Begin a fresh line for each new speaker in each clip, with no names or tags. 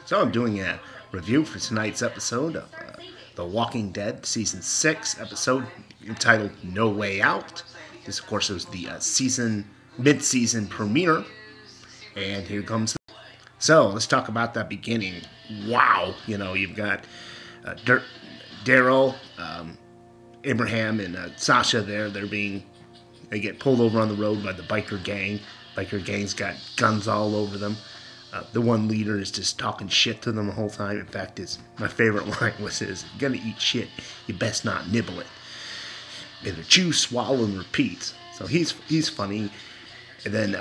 So I'm doing a review for tonight's episode of The Walking Dead Season 6 episode entitled No Way Out. This, of course, was the mid-season premiere. And here comes So let's talk about that beginning. Wow. You've got Daryl, Abraham, and Sasha there. They get pulled over on the road by the biker gang. Biker gang's got guns all over them. The one leader is just talking shit to them the whole time. In fact, my favorite line was his, "You're gonna eat shit, you best not nibble it." And chew, swallow, and repeat. So he's funny. And then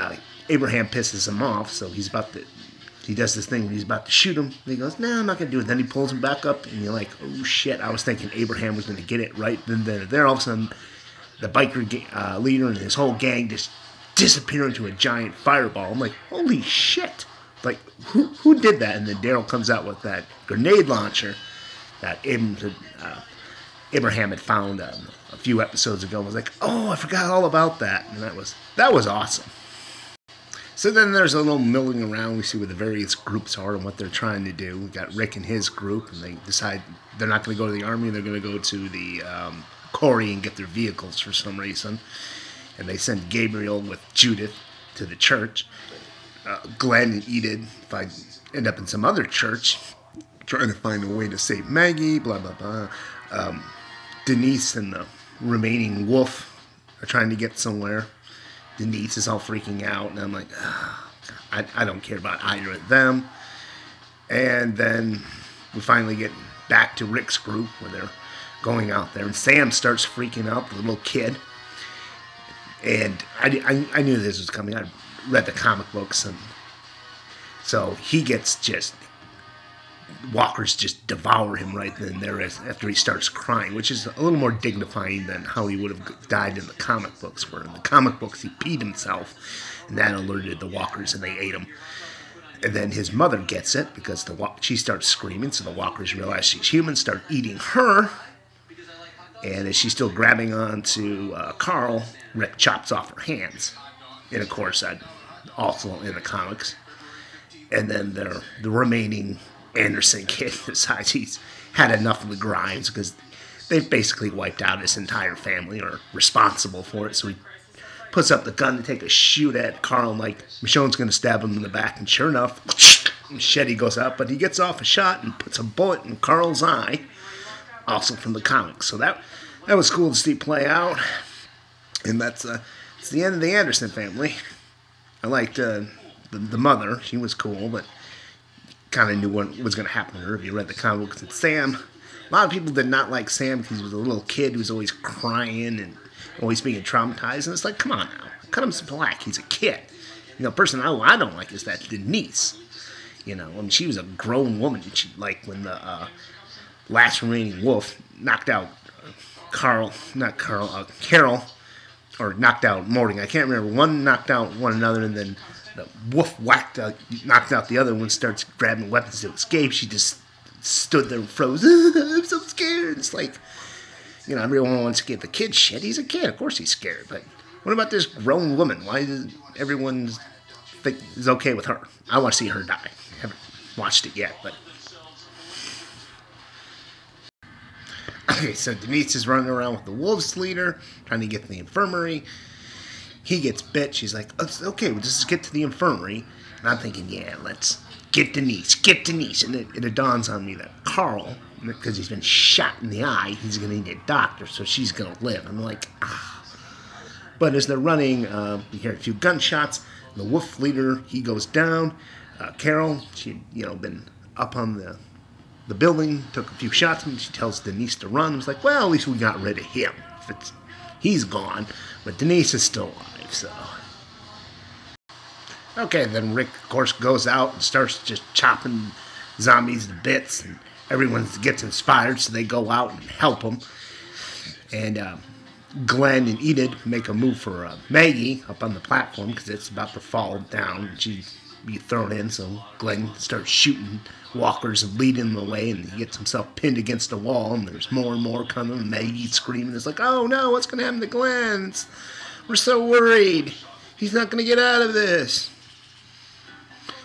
Abraham pisses him off, so he does this thing where he's about to shoot him. And he goes, "No, I'm not going to do it." Then he pulls him back up, and you're like, oh shit, I was thinking Abraham was going to get it right. Then there all of a sudden, the biker leader and his whole gang just disappear into a giant fireball. I'm like, holy shit. Like, who did that? And then Daryl comes out with that grenade launcher that Abraham had found a few episodes ago. I was like, oh, I forgot all about that. And that was awesome. So then there's a little milling around. We see where the various groups are and what they're trying to do. We got Rick and his group, and they decide they're not going to go to the army. They're going to go to the quarry and get their vehicles for some reason. And they send Gabriel with Judith to the church. Glenn and Enid end up in some other church trying to find a way to save Maggie, blah, blah, blah. Denise and the remaining wolf are trying to get somewhere. Denise is all freaking out, and I'm like, I don't care about either of them. And then we finally get back to Rick's group where they're going out there, and Sam starts freaking out, the little kid. And I knew this was coming. I read the comic books, and so he gets walkers just devour him right then and there after he starts crying, which is a little more dignifying than how he would have died in the comic books, where in the comic books he peed himself, and that alerted the walkers, and they ate him. And then his mother gets it because she starts screaming, so the walkers realize she's human, start eating her. And as she's still grabbing onto Carl, Rick chops off her hands. And of course, also in the comics. And then the remaining Anderson kid decides he's had enough of the Grimes because they've basically wiped out his entire family, or responsible for it. So he puts up the gun to take a shoot at Carl, and like Michonne's going to stab him in the back. And sure enough, machete goes out, but he gets off a shot and puts a bullet in Carl's eye. Also from the comics. So that was cool to see play out. And it's the end of the Anderson family. I liked the mother. She was cool, but kind of knew what was going to happen to her if you read the comic books. It's Sam. A lot of people did not like Sam because he was a little kid who was always crying and always being traumatized. And it's like, come on now. Cut him some slack. He's a kid. Person I don't like is that Denise. She was a grown woman. When the last remaining wolf knocked out Carol, or knocked out Morgan. I can't remember. One knocked out one another, and then the wolf knocked out the other one, starts grabbing weapons to escape. She just stood there and froze. I'm so scared. It's like, everyone wants to give the kid shit. He's a kid. Of course he's scared. But what about this grown woman? Why does everyone think it's okay with her? I want to see her die. I haven't watched it yet, but... Okay, so Denise is running around with the wolves leader, trying to get to the infirmary. He gets bit. She's like, okay, we'll just get to the infirmary. And I'm thinking, yeah, let's get Denise. And it dawns on me that Carl, because he's been shot in the eye, he's going to need a doctor, so she's going to live. I'm like, ah. But as they're running, we hear a few gunshots. The wolf leader, he goes down. Carol, she'd been up on the building, took a few shots, and she tells Denise to run. I was like, well, at least we got rid of him. He's gone, but Denise is still alive, so. Okay, then Rick, of course, goes out and starts just chopping zombies to bits, and everyone gets inspired, so they go out and help him. And Glenn and Enid make a move for Maggie up on the platform, because it's about to fall down, and she'd be thrown in, so Glenn starts shooting walkers and leading them away, and he gets himself pinned against a wall, and there's more and more coming, and Maggie's screaming. It's like, oh no, what's going to happen to Glenn? We're so worried. He's not going to get out of this.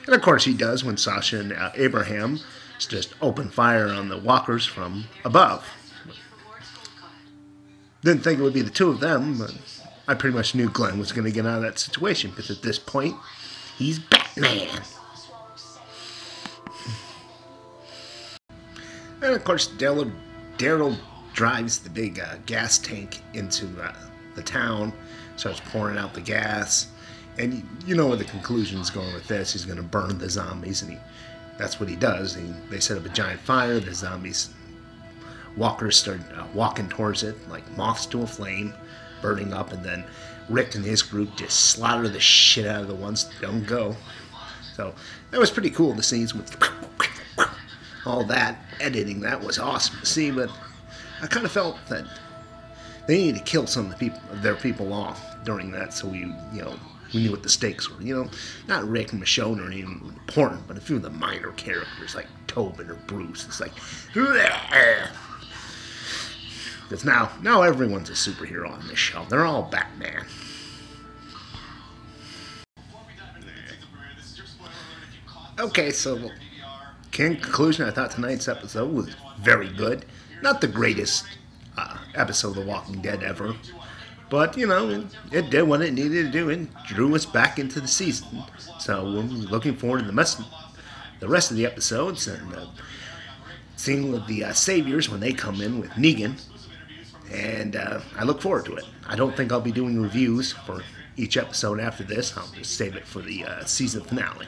And of course he does when Sasha and Abraham just open fire on the walkers from above. Didn't think it would be the two of them, but I pretty much knew Glenn was going to get out of that situation because at this point, he's Batman. And of course, Daryl drives the big gas tank into the town, starts pouring out the gas, and you know where the conclusion is going with this. He's going to burn the zombies, and that's what he does. They set up a giant fire. The zombies, walkers start walking towards it like moths to a flame, burning up, and then Rick and his group just slaughter the shit out of the ones that don't go. So that was pretty cool, the scenes with all that editing. That was awesome to see, but I kind of felt that they needed to kill some of their people off during that, so we knew what the stakes were. Not Rick and Michonne or even important, but a few of the minor characters like Tobin or Bruce. It's like, because now everyone's a superhero on this show. They're all Batman. Okay, so in conclusion, I thought tonight's episode was very good. Not the greatest episode of The Walking Dead ever, but it did what it needed to do and drew us back into the season. So we're looking forward to the rest of the episodes and seeing the Saviors when they come in with Negan. And I look forward to it. I don't think I'll be doing reviews for each episode after this. I'll just save it for the season finale.